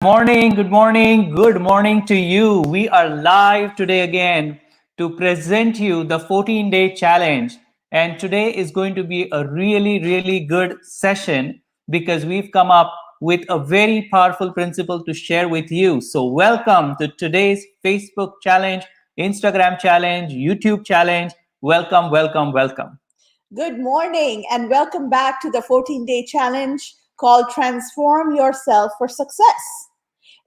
Good morning to you. We are live today again to present you the 14-day challenge. And today is going to be a really good session because we've come up with a very powerful principle to share with you. So welcome to today's Facebook challenge, Instagram challenge, YouTube challenge. Welcome. Good morning and welcome back to the 14-day challenge called Transform Yourself for Success.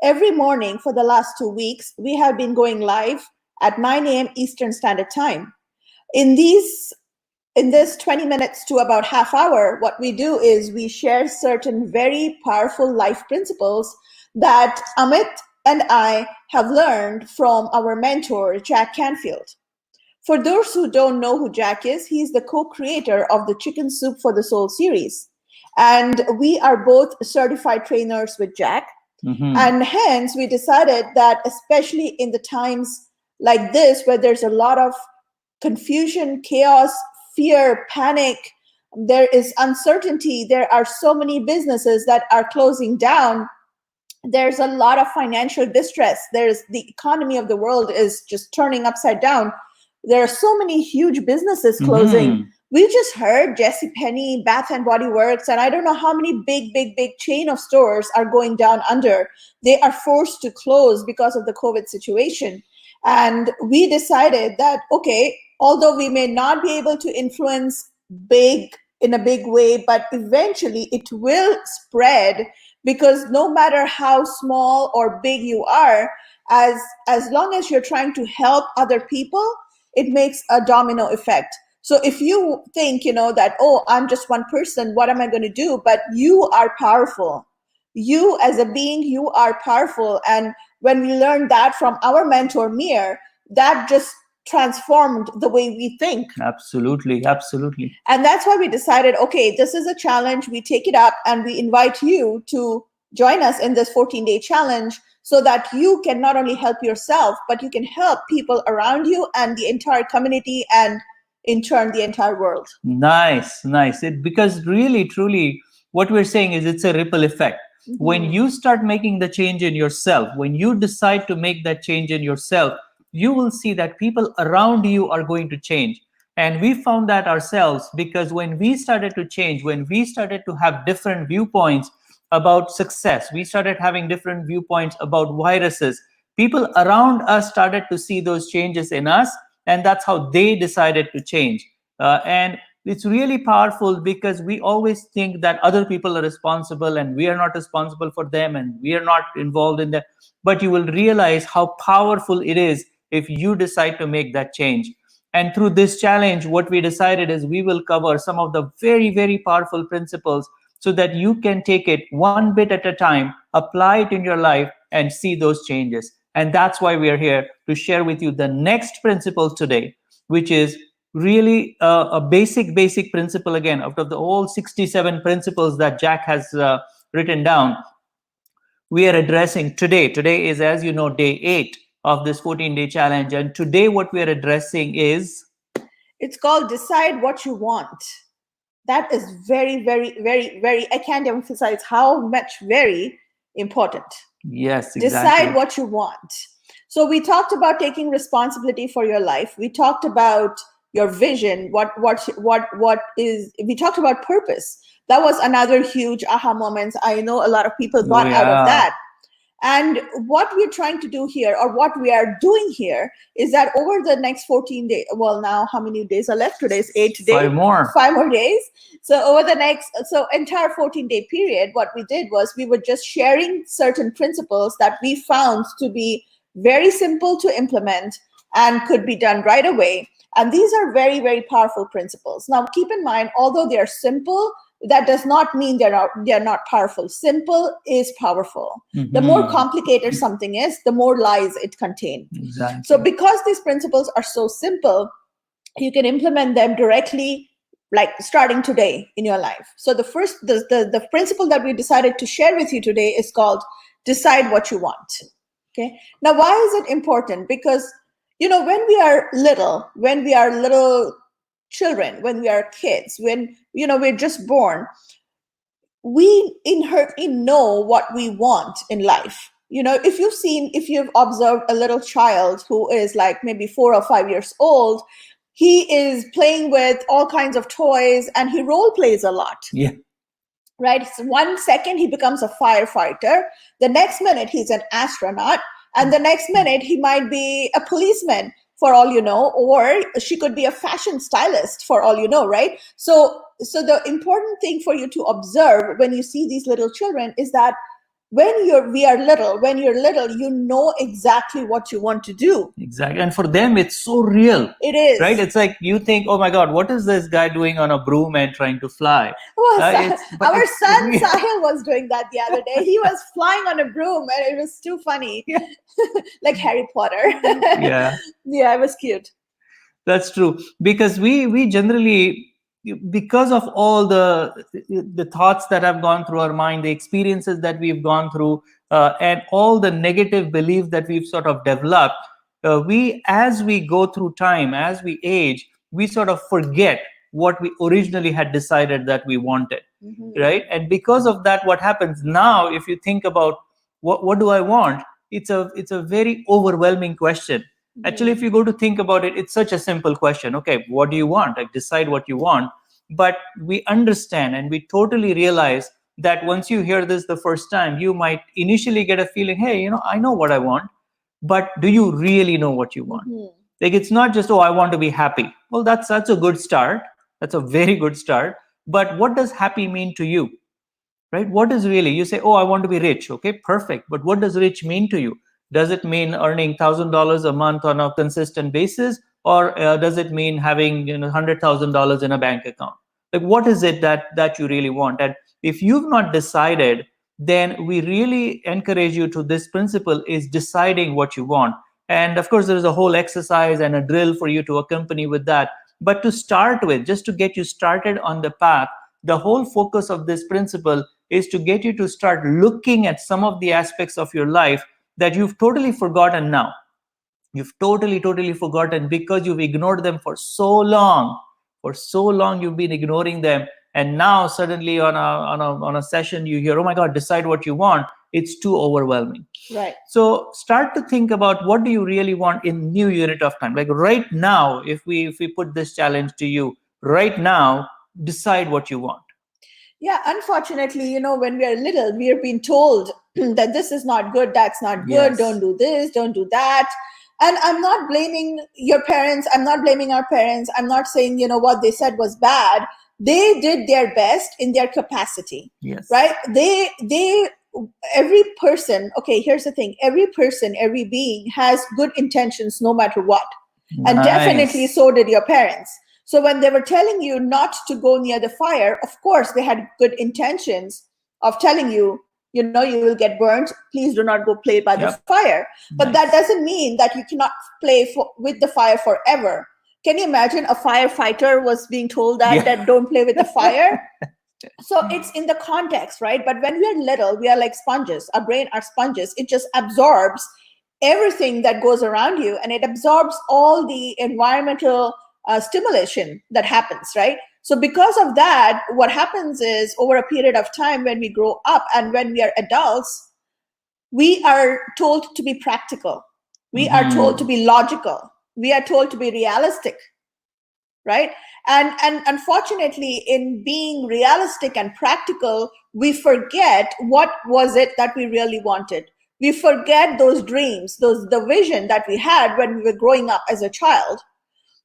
Every morning for the last 2 weeks, we have been going live at 9 a.m. Eastern Standard Time. In this 20 minutes to about half hour, what we do is we share certain very powerful life principles that Amit and I have learned from our mentor, Jack Canfield. For those who don't know who Jack is, he's the co-creator of the Chicken Soup for the Soul series. And we are both certified trainers with Jack. And hence, we decided that especially in the times like this, where there's a lot of confusion, chaos, fear, panic, there is uncertainty, there are so many businesses that are closing down, there's a lot of financial distress, there's the economy of the world is just turning upside down. There are so many huge businesses closing. We just heard JCPenney, Bath and Body Works, and I don't know how many big chain of stores are going down under. They are forced to close because of the COVID situation. And we decided that, okay, although we may not be able to influence in a big way, but eventually it will spread, because no matter how small or big you are, as long as you're trying to help other people, it makes a domino effect. So if you think, that, oh, I'm just one person, what am I going to do? But you are powerful. You as a being, you are powerful. And when we learned that from our mentor, Mir, that just transformed the way we think. Absolutely. And that's why we decided, okay, this is a challenge. We take it up and we invite you to join us in this 14-day challenge, so that you can not only help yourself, but you can help people around you and the entire community, and in turn, the entire world. Nice. Because really, truly, what we're saying is it's a ripple effect. When you start making the change in yourself, when you decide to make that change in yourself, you will see that people around you are going to change. And we found that ourselves, because when we started to change, when we started to have different viewpoints about success, we started having different viewpoints about viruses, people around us started to see those changes in us, and that's how they decided to change. And it's really powerful, because we always think that other people are responsible and we are not responsible for them and we are not involved in that. But you will realize how powerful it is if you decide to make that change. And through this challenge, what we decided is we will cover some of the very powerful principles, so that you can take it one bit at a time, apply it in your life, and see those changes. And that's why we are here to share with you the next principle today, which is really a basic principle, again, out of the whole 67 principles that Jack has written down. We are addressing today is, as you know, day 8 of this 14-day challenge. And today what we are addressing is, it's called Decide What You Want. That is very, I can't emphasize how much very important. Yes, exactly. Decide what you want. So we talked about taking responsibility for your life. We talked about your vision. We talked about purpose. That was another huge aha moment. I know a lot of people got out of that. And what we're trying to do here, or what we are doing here, is that over the next 14 days, well, now how many days are left? Today's 8 days. 5 more. 5 more days. So over the entire 14-day period, what we did was we were just sharing certain principles that we found to be very simple to implement and could be done right away. And these are very powerful principles. Now, keep in mind, although they are simple, that does not mean they're not powerful. Simple is powerful. The more complicated something is, the more lies it contains. Exactly. So because these principles are so simple, you can implement them directly, like starting today in your life. So the principle that we decided to share with you today is called Decide What You Want. Okay. Now, why is it important? Because, when we are little children, when we are kids, when we're just born, we inherently know what we want in life. If you've observed a little child who is like maybe 4 or 5 years old, he is playing with all kinds of toys and he role plays a lot, Yeah. right? So 1 second he becomes a firefighter, the next minute he's an astronaut, and the next minute he might be a policeman for all you know, or she could be a fashion stylist for all you know, right? So the important thing for you to observe when you see these little children is that when you're little, you know exactly what you want to do. Exactly. And for them, it's so real. It is. Right? It's like you think, oh my God, what is this guy doing on a broom and trying to fly? Well, our it's son real. Sahil was doing that the other day. He was flying on a broom and it was too funny. Yeah. Like Harry Potter. Yeah. Yeah, it was cute. That's true. Because we generally, because of all the thoughts that have gone through our mind, the experiences that we've gone through, and all the negative beliefs that we've sort of developed, as we go through time, as we age, we sort of forget what we originally had decided that we wanted. Mhm. Right? And because of that, what happens now, if you think about what do I want, it's a very overwhelming question. Actually, if you go to think about it, it's such a simple question. Okay, what do you want? Like, decide what you want. But we understand and we totally realize that once you hear this the first time, you might initially get a feeling, hey, I know what I want, but do you really know what you want? Mhm. Like, it's not just, oh, I want to be happy. Well, that's a good start. That's a very good start. But what does happy mean to you? Right? What is really, you say, oh, I want to be rich. Okay, perfect. But what does rich mean to you? Does it mean earning $1,000 a month on a consistent basis, or does it mean having $100,000 in a bank account? Like, what is it that you really want? And if you've not decided, then we really encourage you to this principle is deciding what you want. And of course, there is a whole exercise and a drill for you to accompany with that. But to start with, just to get you started on the path, the whole focus of this principle is to get you to start looking at some of the aspects of your life that you've totally forgotten now. You've totally forgotten because you've ignored them for so long. For so long, you've been ignoring them. And now suddenly on a session, you hear, oh my God, decide what you want. It's too overwhelming. Right. So start to think about what do you really want in new unit of time. Like right now, if we put this challenge to you, right now, decide what you want. Yeah, unfortunately, when we are little, we are being told that this is not good, that's not good, Yes. don't do this, don't do that. And I'm not blaming your parents, I'm not blaming our parents, I'm not saying, what they said was bad. They did their best in their capacity, Yes. right? Every person, okay, here's the thing, every person, every being has good intentions no matter what. And Nice. definitely so did your parents. So when they were telling you not to go near the fire, of course they had good intentions of telling you, you will get burnt. Please do not go play by the Yep. fire. But Nice. that doesn't mean that you cannot play with the fire forever. Can you imagine a firefighter was being told Yeah. that don't play with the fire? So it's in the context, right? But when we are little, we are like sponges. Our brain are sponges. It just absorbs everything that goes around you, and it absorbs all the environmental stimulation that happens, right? So because of that, what happens is over a period of time, when we grow up and when we are adults, we are told to be practical. We are told to be logical. We are told to be realistic, right? And unfortunately, in being realistic and practical, we forget what was it that we really wanted. We forget those dreams, the vision that we had when we were growing up as a child.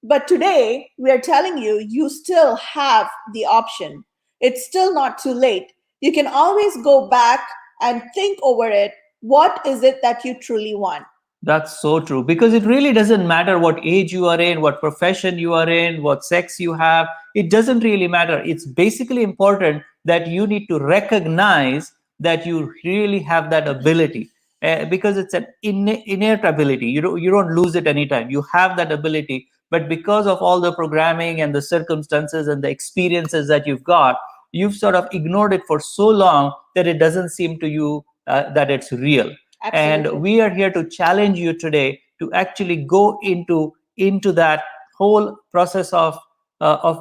But today, we are telling you, you still have the option. It's still not too late. You can always go back and think over it. What is it that you truly want? That's so true, because it really doesn't matter what age you are in, what profession you are in, what sex you have. It doesn't really matter. It's basically important that you need to recognize that you really have that ability, because it's an innate ability. You don't lose it anytime. You have that ability, but because of all the programming and the circumstances and the experiences that you've got, you've sort of ignored it for so long that it doesn't seem to you that it's real. Absolutely. And we are here to challenge you today to actually go into that whole process of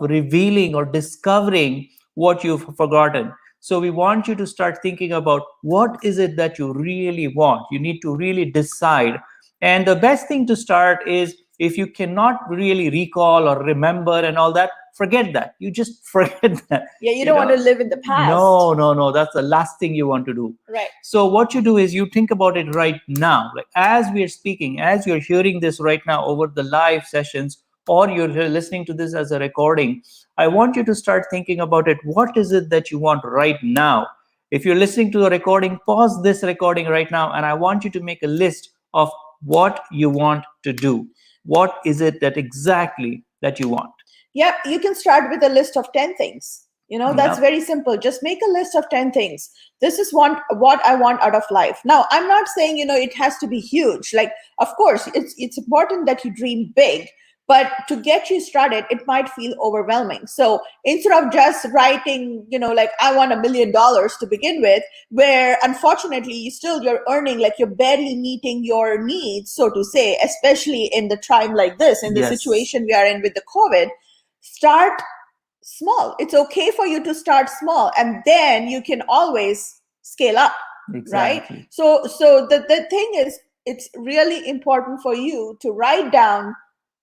revealing or discovering what you've forgotten. So we want you to start thinking about what is it that you really want. You need to really decide. And the best thing to start is, if you cannot really recall or remember and all that, forget that. You just forget that. Yeah, you don't want to live in the past. No. That's the last thing you want to do. Right. So what you do is you think about it right now. Like as we are speaking, as you're hearing this right now over the live sessions, or you're listening to this as a recording, I want you to start thinking about it. What is it that you want right now? If you're listening to the recording, pause this recording right now, and I want you to make a list of what you want to do. What is it that exactly that you want? Yep, you can start with a list of 10 things. That's Yeah. very simple. Just make a list of 10 things. This is what I want out of life. Now, I'm not saying, it has to be huge. Like, of course, it's important that you dream big, but to get you started, it might feel overwhelming. So instead of just writing, like, I want $1 million to begin with, where unfortunately you're earning, like you're barely meeting your needs, so to say, especially in the time like this, in the Yes. situation we are in with the COVID. Start small. It's okay for you to start small, and then you can always scale up. Exactly. Right? So the thing is, it's really important for you to write down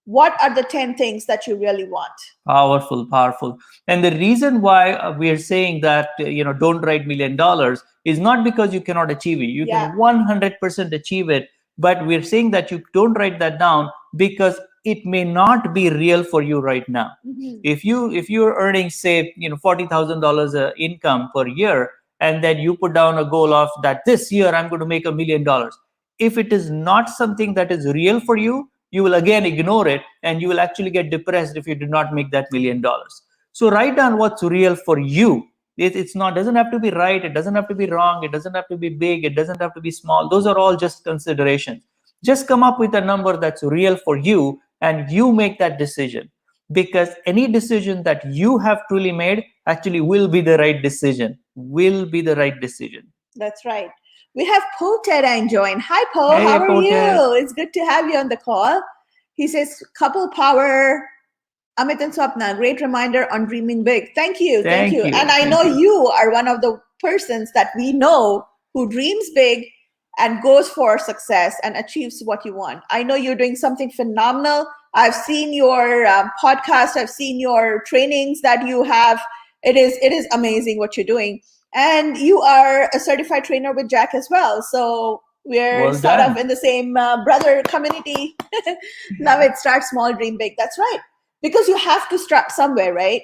what are the 10 things that you really want. Powerful. And the reason why we are saying that, don't write $1 million is not because you cannot achieve it. You Yeah. can 100% achieve it, but we're saying that you don't write that down because it may not be real for you right now. Mhm. If you're earning, say, $40,000 income per year, and then you put down a goal of that this year I'm going to make $1 million. If it is not something that is real for you, you will again ignore it, and you will actually get depressed if you do not make that $1 million. So write down what's real for you. It's not, doesn't have to be right, it doesn't have to be wrong, it doesn't have to be big, it doesn't have to be small. Those are all just considerations. Just come up with a number that's real for you, and you make that decision, because any decision that you have truly made actually will be the right decision. That's right. We have Po Tera join. Hi, Po. Hey, How are Po Ted. you? It's good to have you on the call. He says, couple power. Amit and Swapna, great reminder on dreaming big. Thank you. Thank you. And I Thank know you. you are one of the persons that we know who dreams big and goes for success and achieves what you want. I know you're doing something phenomenal. I've seen your podcast. I've seen your trainings that you have. It is amazing what you're doing. And you are a certified trainer with Jack as well. So we're Well sort done. of in the same brother community. Love it. Start small, dream big. That's right. Because you have to start somewhere, right?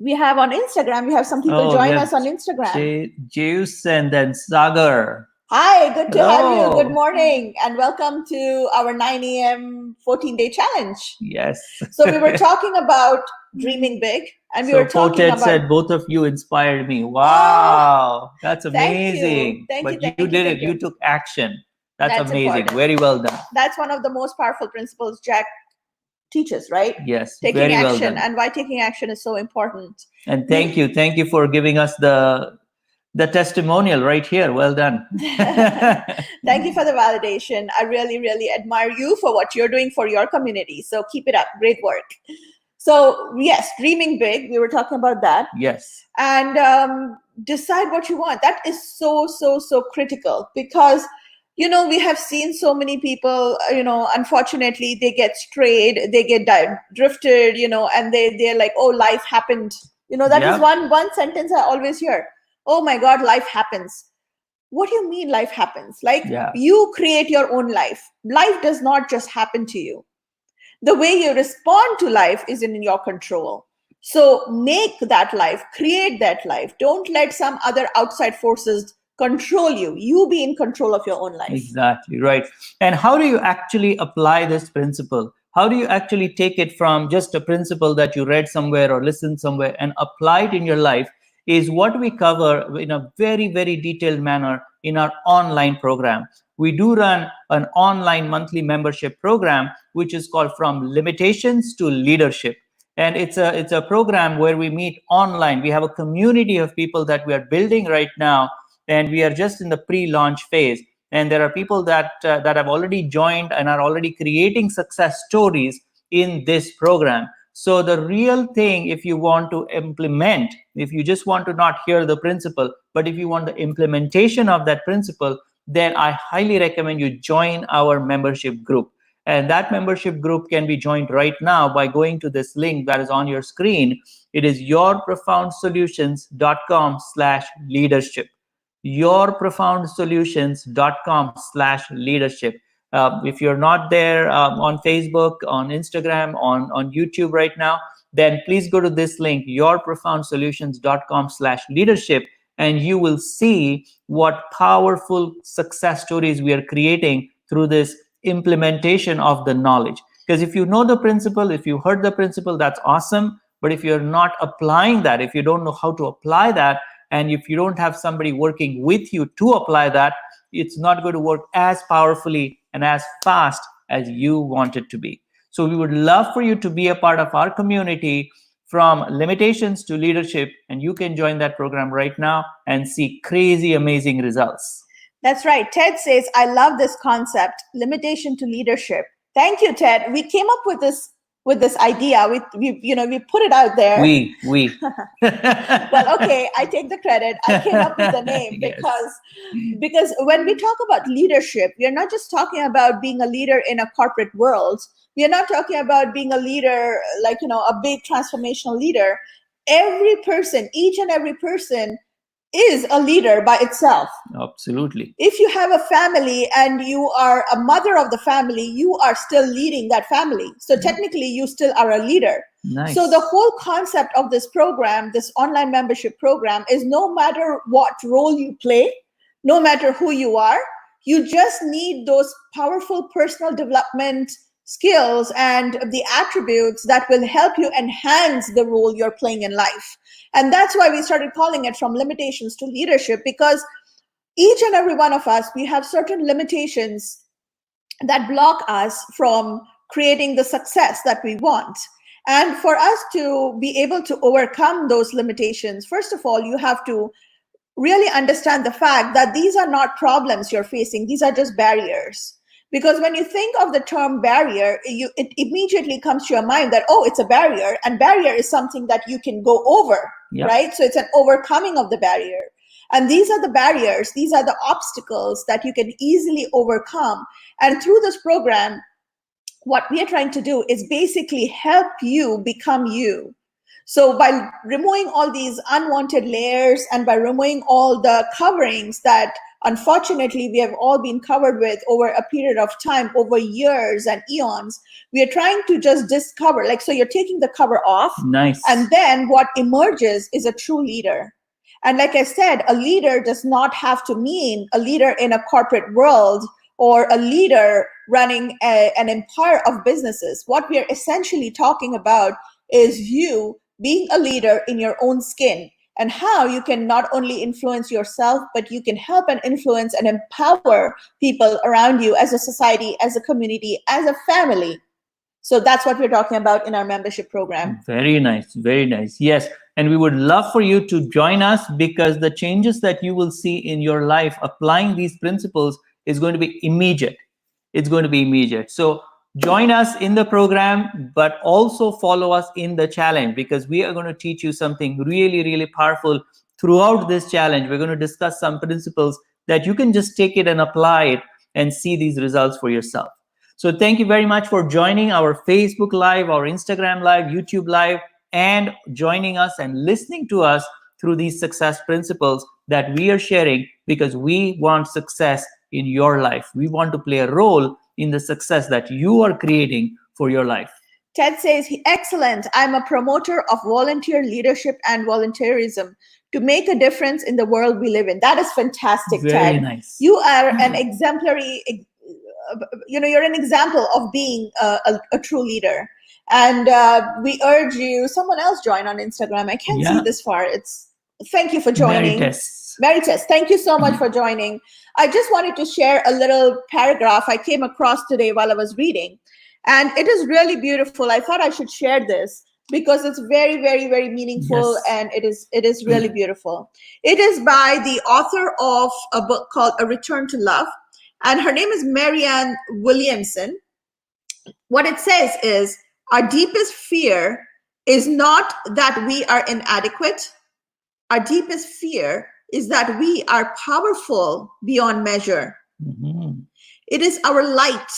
We have on Instagram, we have some people join us on Instagram. Jace and then Sagar. Hi, good to have you. Hello. Good morning, and welcome to our 9 a.m. 14-day challenge. Yes. So we were talking about dreaming big, and we were So talking Potet about. said both of you inspired me. Wow, that's Thank you. amazing. Thank you, But thank you you, did thank it. you. You took action. That's amazing. Important. Very well done. That's one of the most powerful principles Jack teaches, right? Yes, Taking very well action, done. and why taking action is so important. And thank you for giving us the testimonial right here. Well done. Thank you for the validation. I really, really admire you for what you're doing for your community. So keep it up. Great work. So yes, dreaming big. We were talking about that. Yes. And decide what you want. That is so critical, because we have seen so many people, unfortunately they get strayed, they get drifted, and they're like, oh, life happened. That is one sentence I always hear. Oh my God, life happens. What do you mean life happens? Like, you create your own life. Life does not just happen to you. The way you respond to life is in your control. So make that life, create that life. Don't let some other outside forces control you. You be in control of your own life. Exactly, right. And how do you actually apply this principle? How do you actually take it from just a principle that you read somewhere or listened somewhere and apply it in your life is what we cover in a very, very detailed manner in our online program. We do run an online monthly membership program, which is called From Limitations to Leadership. And it's a program where we meet online. We have a community of people that we are building right now, and we are just in the pre-launch phase. And there are people that have already joined and are already creating success stories in this program. So the real thing, if you want to implement, if you just want to not hear the principle, but if you want the implementation of that principle, then I highly recommend you join our membership group. And that membership group can be joined right now by going to this link that is on your screen. It is yourprofoundsolutions.com/leadership. yourprofoundsolutions.com/leadership. If you're not there on Facebook, on Instagram, on YouTube right now, then please go to this link, yourprofoundsolutions.com/leadership, and you will see what powerful success stories we are creating through this implementation of the knowledge. Because if you know the principle, if you heard the principle, that's awesome. But if you're not applying that, if you don't know how to apply that, and if you don't have somebody working with you to apply that, it's not going to work as powerfully and as fast as you want it to be. So we would love for you to be a part of our community, from limitations to leadership, and you can join that program right now and see crazy, amazing results. That's right. Ted says, I love this concept, limitation to leadership. Thank you, Ted. We came up with this idea. We put it out there. We. Well, okay, I take the credit. I came up with the name Yes. because when we talk about leadership, we are not just talking about being a leader in a corporate world. We are not talking about being a leader like, a big transformational leader. Every person, each and every person is a leader by itself. Absolutely. If you have a family and you are a mother of the family, you are still leading that family. So technically, you still are a leader. Nice. So the whole concept of this program, this online membership program, is no matter what role you play, no matter who you are, you just need those powerful personal development skills and the attributes that will help you enhance the role you're playing in life. And that's why we started calling it From Limitations to Leadership, because each and every one of us, we have certain limitations that block us from creating the success that we want. And for us to be able to overcome those limitations, first of all, you have to really understand the fact that these are not problems you're facing. These are just barriers. Because when you think of the term barrier, it immediately comes to your mind that, oh, it's a barrier, and barrier is something that you can go over, Yep. right? So it's an overcoming of the barrier. And these are the barriers, these are the obstacles that you can easily overcome. And through this program, what we are trying to do is basically help you become you. So by removing all these unwanted layers and by removing all the coverings that unfortunately we have all been covered with over a period of time, over years and eons, we are trying to just discover, so you're taking the cover off. Nice. And then what emerges is a true leader. And like I said, a leader does not have to mean a leader in a corporate world or a leader running an empire of businesses. What we are essentially talking about is you being a leader in your own skin, and how you can not only influence yourself, but you can help and influence and empower people around you as a society, as a community, as a family. So that's what we're talking about in our membership program. Very nice. Very nice. Yes. And we would love for you to join us, because the changes that you will see in your life applying these principles is going to be immediate. It's going to be immediate. So join us in the program, but also follow us in the challenge, because we are going to teach you something really, really powerful throughout this challenge. We're going to discuss some principles that you can just take it and apply it and see these results for yourself. So thank you very much for joining our Facebook Live, our Instagram Live, YouTube Live, and joining us and listening to us through these success principles that we are sharing, because we want success in your life. We want to play a role in the success that you are creating for your life. Ted says, excellent. I'm a promoter of volunteer leadership and volunteerism to make a difference in the world we live in. That is fantastic, Very Ted. nice. You are an exemplary, you're an example of being a true leader. And we urge you, someone else join on Instagram. I can't see this far. Thank you for joining. Veritas, thank you so much for joining. I just wanted to share a little paragraph I came across today while I was reading. And it is really beautiful. I thought I should share this because it's very, very, very meaningful. Yes. And it is really beautiful. It is by the author of a book called A Return to Love. And her name is Marianne Williamson. What it says is, Our deepest fear is not that we are inadequate. Our deepest fear is that we are powerful beyond measure. Mhm. It is our light,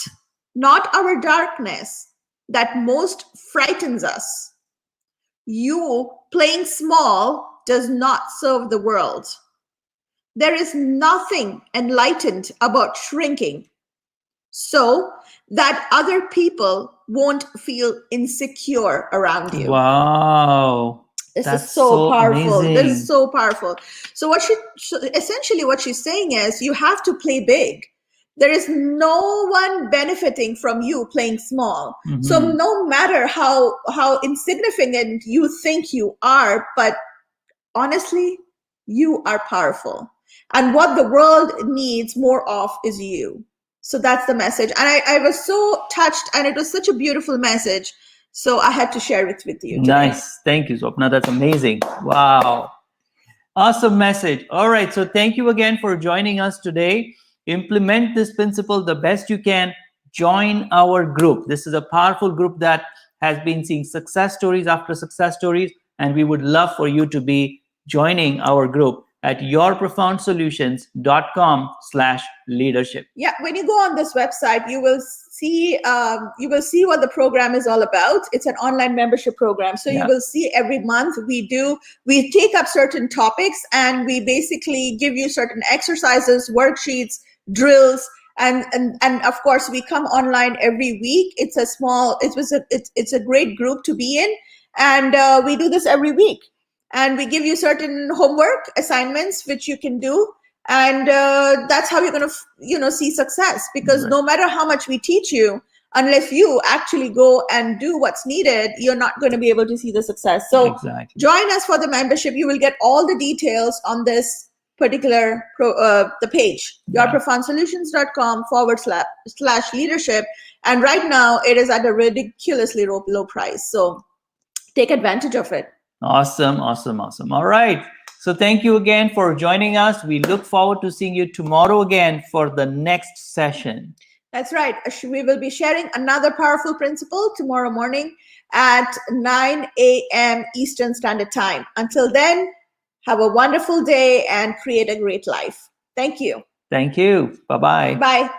not our darkness, that most frightens us. You playing small does not serve the world. There is nothing enlightened about shrinking so that other people won't feel insecure around you. Wow. This That's is so powerful. This amazing. is so powerful. So essentially what she's saying is you have to play big. There is no one benefiting from you playing small. So Mhm. no matter how insignificant you think you are, but honestly, you are powerful. And what the world needs more of is you. So that's the message. And I was so touched, and it was such a beautiful message. So I had to share it with you today. Nice. Thank you, Swapna. That's amazing. Wow. Awesome message. All right. So thank you again for joining us today. Implement this principle the best you can. Join our group. This is a powerful group that has been seeing success stories after success stories. And we would love for you to be joining our group at yourprofoundsolutions.com/leadership. Yeah, when you go on this website, you will see what the program is all about. It's an online membership program, so Yeah. you will see every month we take up certain topics, and we basically give you certain exercises, worksheets, drills, and of course we come online every week. It's a great group to be in, and we do this every week, and we give you certain homework assignments which you can do, and that's how you're going to see success, because Right. no matter how much we teach you, unless you actually go and do what's needed, you're not going to be able to see the success. So Exactly. join us for the membership. You will get all the details on this particular the page, Yeah. yourprofoundsolutions.com/leadership, and right now it is at a ridiculously low price, so take advantage of it. Awesome, awesome, awesome. All right. So thank you again for joining us. We look forward to seeing you tomorrow again for the next session. That's right. We will be sharing another powerful principle tomorrow morning at 9 a.m. Eastern Standard Time. Until then, have a wonderful day and create a great life. Thank you. Thank you. Bye-bye. Bye.